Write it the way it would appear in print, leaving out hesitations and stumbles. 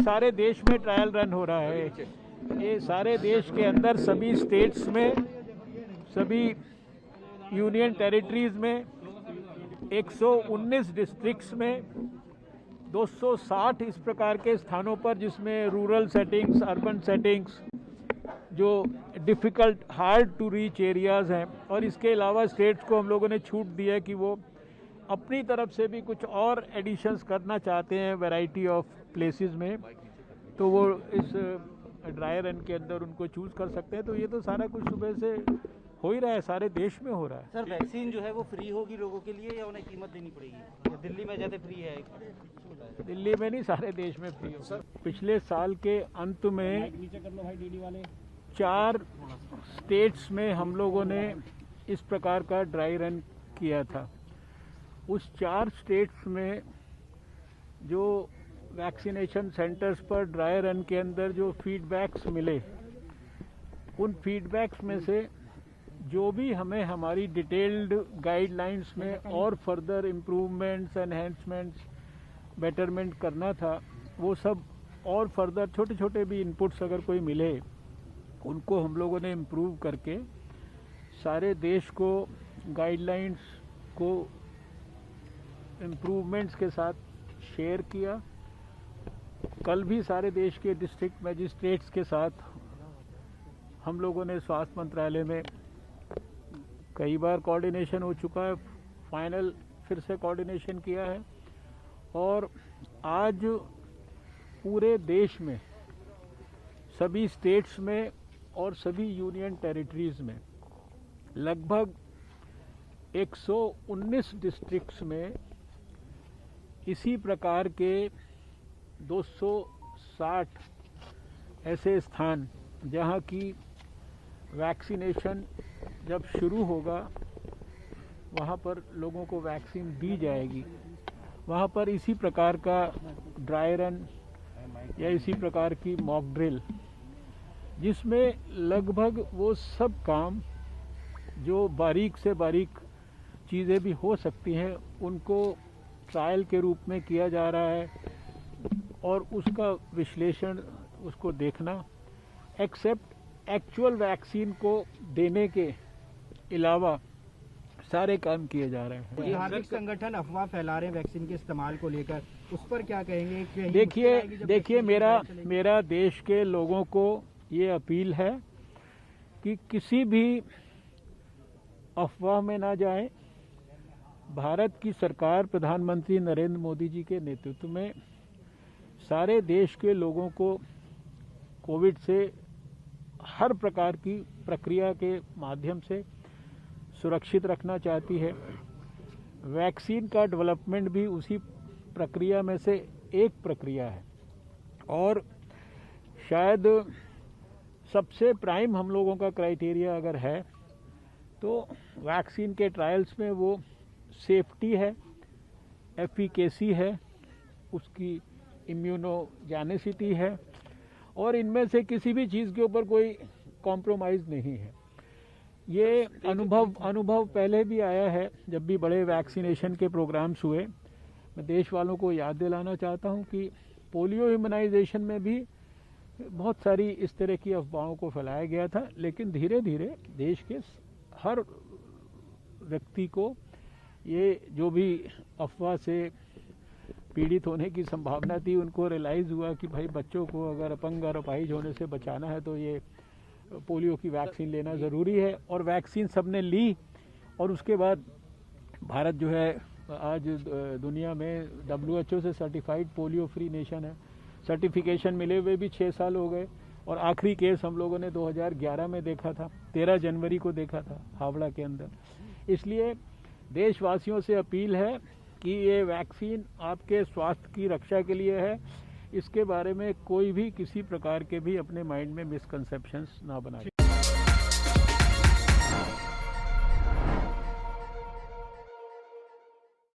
सारे देश में ट्रायल रन हो रहा है। ये सारे देश के अंदर सभी स्टेट्स में, सभी यूनियन टेरिटरीज में, 119 डिस्ट्रिक्ट्स में, 260 इस प्रकार के स्थानों पर जिसमें रूरल सेटिंग्स, अर्बन सेटिंग्स, जो difficult hard to reach areas हैं, और इसके अलावा स्टेट्स को हम लोगों ने छूट दी है कि वो अपनी तरफ से भी कुछ और एडिशंस करना चाहते हैं वैरायटी ऑफ प्लेसेस में, तो वो इस ड्राई रन के अंदर उनको चूज़ कर सकते हैं। तो ये तो सारा कुछ सुबह से हो ही रहा है, सारे देश में हो रहा है। सर, वैक्सीन जो है वो फ्री होगी लोगों के लिए या उन्हें कीमत देनी पड़ेगी? दिल्ली में ज़्यादा फ्री है? दिल्ली में नहीं, सारे देश में फ्री हो। पिछले साल के अंत में 4 स्टेट्स में हम लोगों ने इस प्रकार का ड्राई रन किया था। उस 4 स्टेट्स में जो वैक्सीनेशन सेंटर्स पर ड्राई रन के अंदर जो फीडबैक्स मिले, उन फीडबैक्स में से जो भी हमें हमारी डिटेल्ड गाइडलाइंस में और फर्दर इम्प्रूवमेंट्स, एनहेंसमेंट्स, बेटरमेंट करना था, वो सब और फर्दर छोटे छोटे भी इनपुट्स अगर कोई मिले, उनको हम लोगों ने इम्प्रूव करके सारे देश को गाइडलाइंस को इम्प्रूवमेंट्स के साथ शेयर किया। कल भी सारे देश के डिस्ट्रिक्ट मजिस्ट्रेट्स के साथ हम लोगों ने स्वास्थ्य मंत्रालय में कई बार कोऑर्डिनेशन हो चुका है, फाइनल फिर से कोऑर्डिनेशन किया है, और आज पूरे देश में सभी स्टेट्स में और सभी यूनियन टेरिटरीज में लगभग 119 डिस्ट्रिक्ट्स में इसी प्रकार के 260 ऐसे स्थान जहां की वैक्सीनेशन जब शुरू होगा वहां पर लोगों को वैक्सीन दी जाएगी, वहां पर इसी प्रकार का ड्राई रन या इसी प्रकार की मॉक ड्रिल, जिसमें लगभग वो सब काम जो बारीक से बारीक चीज़ें भी हो सकती हैं उनको ट्रायल के रूप में किया जा रहा है, और उसका विश्लेषण, उसको देखना, एक्सेप्ट एक्चुअल वैक्सीन को देने के अलावा सारे काम किए जा रहे हैं। धार्मिक संगठन अफवाह फैला रहे हैं वैक्सीन के इस्तेमाल को लेकर, उस पर क्या कहेंगे? देखिए मेरा देश के लोगों को ये अपील है कि किसी भी अफवाह में ना जाए। भारत की सरकार, प्रधानमंत्री नरेंद्र मोदी जी के नेतृत्व में सारे देश के लोगों को कोविड से हर प्रकार की प्रक्रिया के माध्यम से सुरक्षित रखना चाहती है। वैक्सीन का डेवलपमेंट भी उसी प्रक्रिया में से एक प्रक्रिया है, और शायद सबसे प्राइम हम लोगों का क्राइटेरिया अगर है तो वैक्सीन के ट्रायल्स में वो सेफ्टी है, एफिकेसी है, उसकी इम्यूनोजेनिसिटी है, और इनमें से किसी भी चीज़ के ऊपर कोई कॉम्प्रोमाइज़ नहीं है। ये अनुभव पहले भी आया है जब भी बड़े वैक्सीनेशन के प्रोग्राम्स हुए। मैं देश वालों को याद दिलाना चाहता हूं कि पोलियो इम्यूनाइजेशन में भी बहुत सारी इस तरह की अफवाहों को फैलाया गया था, लेकिन धीरे धीरे देश के हर व्यक्ति को ये जो भी अफवाह से पीड़ित होने की संभावना थी, उनको रियलाइज़ हुआ कि भाई बच्चों को अगर अपंग और अपाहिज होने से बचाना है तो ये पोलियो की वैक्सीन लेना ज़रूरी है। और वैक्सीन सबने ली, और उसके बाद भारत जो है आज दुनिया में WHO से सर्टिफाइड पोलियो फ्री नेशन है। सर्टिफिकेशन मिले हुए भी 6 साल हो गए, और आखिरी केस हम लोगों ने 2011 में देखा था, 13 जनवरी को देखा था हावड़ा के अंदर। इसलिए देशवासियों से अपील है कि ये वैक्सीन आपके स्वास्थ्य की रक्षा के लिए है। इसके बारे में कोई भी किसी प्रकार के भी अपने माइंड में मिसकंसेप्शंस ना बनाए।